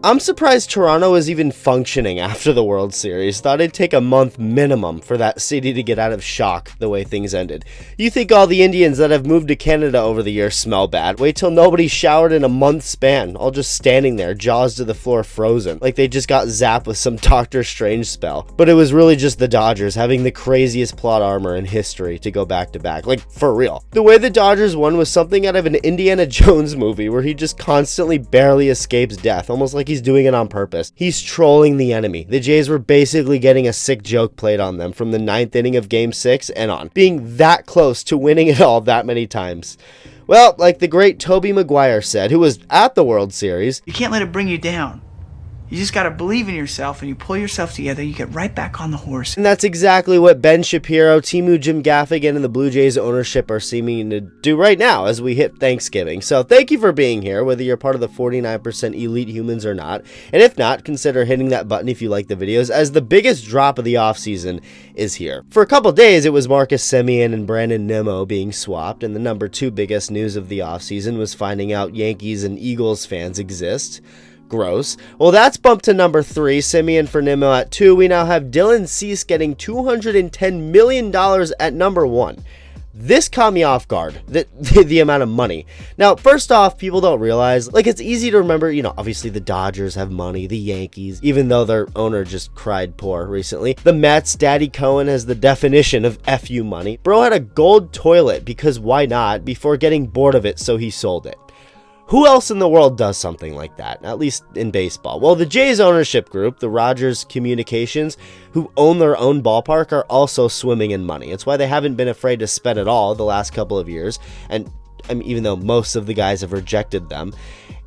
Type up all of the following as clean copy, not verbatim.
I'm surprised Toronto is even functioning after the World Series. Thought it'd take a month minimum for that city to get out of shock the way things ended. You think all the Indians that have moved to Canada over the years smell bad. Wait till nobody showered in a month span, all just standing there, jaws to the floor frozen, like they just got zapped with some Doctor Strange spell. But it was really just the Dodgers having the craziest plot armor in history to go back to back, like for real. The way the Dodgers won was something out of an Indiana Jones movie where he just constantly barely escapes death, almost like he's doing it on purpose. He's trolling the enemy. The Jays were basically getting a sick joke played on them from the 9th inning of Game 6 and on, being that close to winning it all that many times. Well, like the great Tobey Maguire said, who was at the World Series, "You can't let it bring you down. You just got to believe in yourself, and you pull yourself together, you get right back on the horse." And that's exactly what Ben Shapiro, Timu Jim Gaffigan, and the Blue Jays ownership are seeming to do right now as we hit Thanksgiving. So thank you for being here, whether you're part of the 49% elite humans or not. And if not, consider hitting that button if you like the videos, as the biggest drop of the offseason is here. For a couple days, it was Marcus Semien and Brandon Nimmo being swapped, and the number 2 biggest news of the offseason was finding out Yankees and Eagles fans exist. Gross. Well, that's bumped to number 3, Semien for Nimmo at 2. We now have Dylan Cease getting $210 million at number 1. This caught me off guard, the amount of money. Now, first off, people don't realize, like, it's easy to remember, you know, obviously the Dodgers have money, the Yankees, even though their owner just cried poor recently. The Mets, Daddy Cohen has the definition of FU money. Bro had a gold toilet, because why not, before getting bored of it, so he sold it. Who else in the world does something like that, at least in baseball? Well, the Jays ownership group, the Rogers Communications, who own their own ballpark, are also swimming in money. It's why they haven't been afraid to spend it all the last couple of years, and I mean, even though most of the guys have rejected them.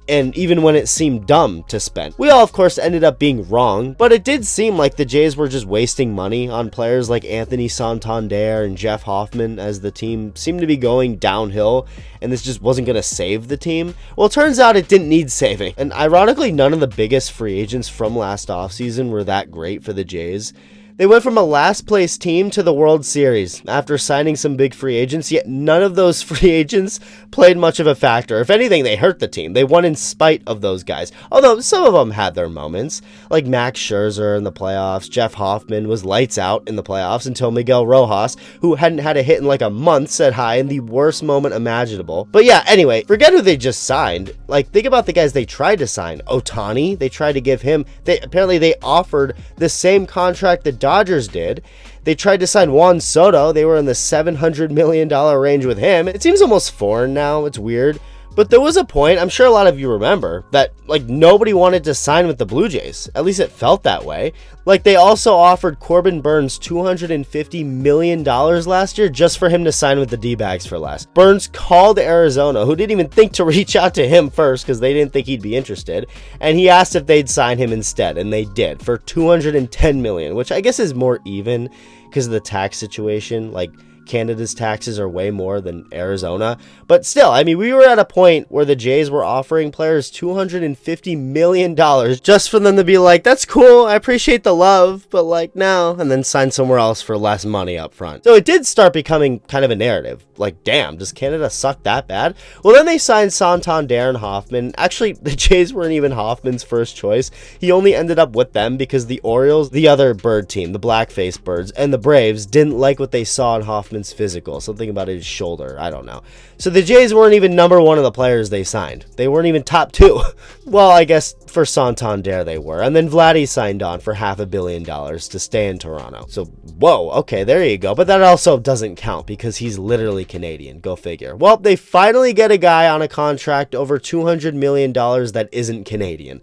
And even when it seemed dumb to spend. We all, of course, ended up being wrong, but it did seem like the Jays were just wasting money on players like Anthony Santander and Jeff Hoffman as the team seemed to be going downhill, and this just wasn't going to save the team. Well, it turns out it didn't need saving. And ironically, none of the biggest free agents from last offseason were that great for the Jays. They went from a last place team to the World Series after signing some big free agents, yet none of those free agents played much of a factor. If anything, they hurt the team. They won in spite of those guys, although some of them had their moments, like Max Scherzer in the playoffs. Jeff Hoffman was lights out in the playoffs until Miguel Rojas, who hadn't had a hit in like a month, said hi in the worst moment imaginable. But yeah, anyway, forget who they just signed. Like, think about the guys they tried to sign. Ohtani, they tried to give him, apparently they offered the same contract that Dodgers did. They tried to sign Juan Soto. They were in the $700 million range with him. It seems almost foreign now. It's weird. But there was a point, I'm sure a lot of you remember, that like nobody wanted to sign with the Blue Jays. At least it felt that way. Like they also offered Corbin Burnes $250 million last year just for him to sign with the D-backs for less. Burnes called Arizona, who didn't even think to reach out to him first because they didn't think he'd be interested, and he asked if they'd sign him instead, and they did for $210 million, which I guess is more even because of the tax situation. Like, Canada's taxes are way more than Arizona. But still, I mean, we were at a point where the Jays were offering players $250 million just for them to be like, that's cool, I appreciate the love, but like, no, and then sign somewhere else for less money up front. So it did start becoming kind of a narrative. Like, damn, does Canada suck that bad? Well, then they signed Santander and Hoffman. Actually, the Jays weren't even Hoffman's first choice. He only ended up with them because the Orioles, the other bird team, the black-faced birds, and the Braves didn't like what they saw in Hoffman's physical, something about his shoulder, I don't know. So the Jays weren't even number 1 of the players they signed. They weren't even top 2. Well, I guess for Santander they were. And then Vladdy signed on for $500 million to stay in Toronto. So, whoa, okay, there you go. But that also doesn't count because he's literally Canadian. Go figure. Well, they finally get a guy on a contract over $200 million that isn't Canadian.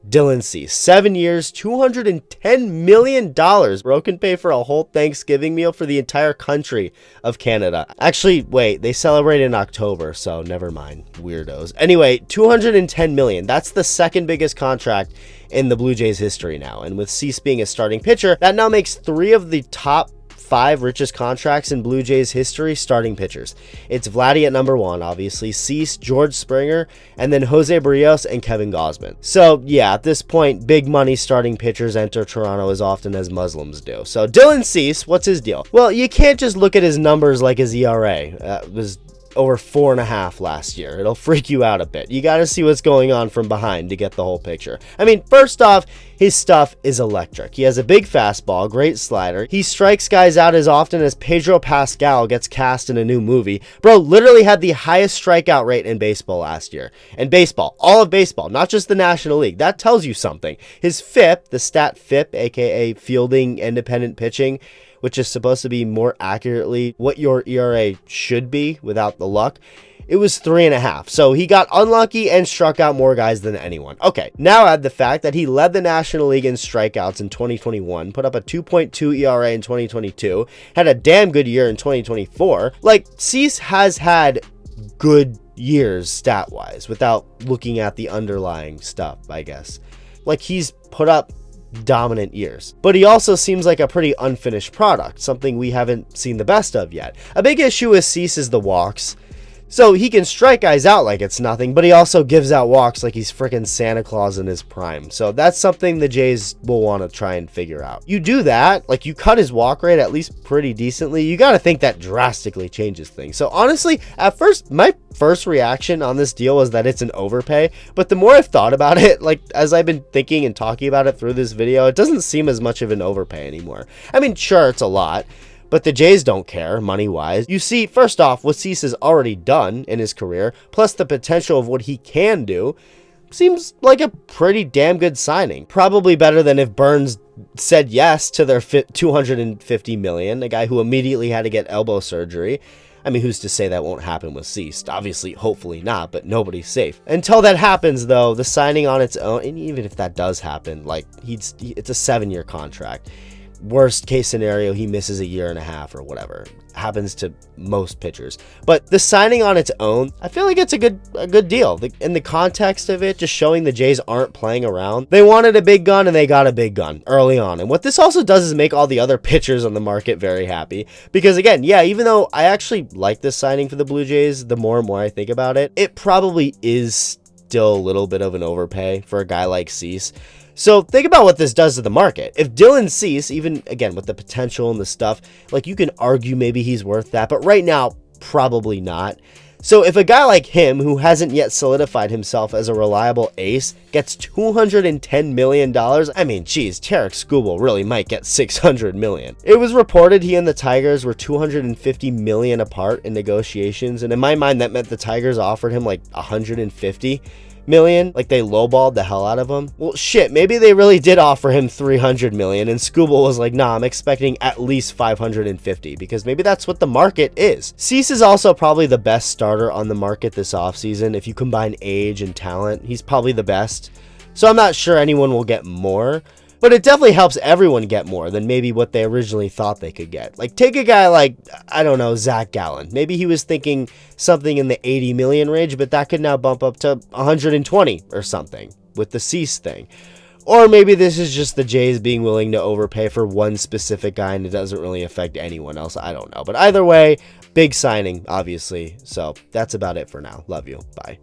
Dylan Cease, 7 years, $210 million. Bro can pay for a whole Thanksgiving meal for the entire country of Canada. Actually, wait, they celebrate in October, so never mind, weirdos. Anyway, $210 million. That's the second biggest contract in the Blue Jays history now. And with Cease being a starting pitcher, that now makes 3 of the top 5 richest contracts in Blue Jays history starting pitchers. It's Vladdy at number 1, obviously, Cease, George Springer, and then Jose Barrios and Kevin Gausman. So yeah, at this point, big money starting pitchers enter Toronto as often as Muslims do. So Dylan Cease, what's his deal? Well, you can't just look at his numbers like his ERA. It was over 4.5 last year. It'll freak you out a bit. You got to see what's going on from behind to get the whole picture. I mean, first off, his stuff is electric. He has a big fastball, great slider. He strikes guys out as often as Pedro Pascal gets cast in a new movie. Bro literally had the highest strikeout rate in baseball last year. And baseball, all of baseball, not just the National League. That tells you something. His FIP, the stat FIP, aka fielding independent pitching, which is supposed to be more accurately what your ERA should be without the luck, it was 3.5. So he got unlucky and struck out more guys than anyone. Okay, now add the fact that he led the National League in strikeouts in 2021, put up a 2.2 ERA in 2022, had a damn good year in 2024. Like, Cease has had good years stat-wise without looking at the underlying stuff, I guess. Like, he's put up dominant years, but he also seems like a pretty unfinished product, something we haven't seen the best of yet. A big issue with Cease is the walks. So he can strike guys out like it's nothing, but he also gives out walks like he's freaking Santa Claus in his prime. So that's something the Jays will want to try and figure out. You do that, like you cut his walk rate at least pretty decently, you got to think that drastically changes things. So honestly, at first, my first reaction on this deal was that it's an overpay, but the more I've thought about it, like as I've been thinking and talking about it through this video, it doesn't seem as much of an overpay anymore. I mean, sure, it's a lot, but the Jays don't care, money-wise. You see, first off, what Cease has already done in his career, plus the potential of what he can do, seems like a pretty damn good signing. Probably better than if Burns said yes to their $250 million, a guy who immediately had to get elbow surgery. I mean, who's to say that won't happen with Cease? Obviously, hopefully not, but nobody's safe. Until that happens, though, the signing on its own, and even if that does happen, like, it's a 7-year contract. Worst case scenario, he misses a year and a half or whatever. Happens to most pitchers. But the signing on its own, I feel like it's a good deal. In the context of it, just showing the Jays aren't playing around. They wanted a big gun and they got a big gun early on. And what this also does is make all the other pitchers on the market very happy. Because again, yeah, even though I actually like this signing for the Blue Jays, the more and more I think about it, it probably is still a little bit of an overpay for a guy like Cease. So think about what this does to the market. If Dylan Cease, even again with the potential and the stuff, like you can argue maybe he's worth that, but right now, probably not. So if a guy like him, who hasn't yet solidified himself as a reliable ace, gets $210 million, I mean, geez, Tarek Skubal really might get $600 million. It was reported he and the Tigers were $250 million apart in negotiations, and in my mind, that meant the Tigers offered him like $150 million, like they lowballed the hell out of him. Well, shit, maybe they really did offer him $300 million, and Skubal was like, nah, I'm expecting at least $550, because maybe that's what the market is. Cease is also probably the best starter on the market this offseason. If you combine age and talent, he's probably the best. So I'm not sure anyone will get more, but it definitely helps everyone get more than maybe what they originally thought they could get. Like, take a guy like, I don't know, Zach Gallen. Maybe he was thinking something in the 80 million range, but that could now bump up to 120 or something with the Cease thing. Or maybe this is just the Jays being willing to overpay for one specific guy and it doesn't really affect anyone else. I don't know. But either way, big signing, obviously. So that's about it for now. Love you. Bye.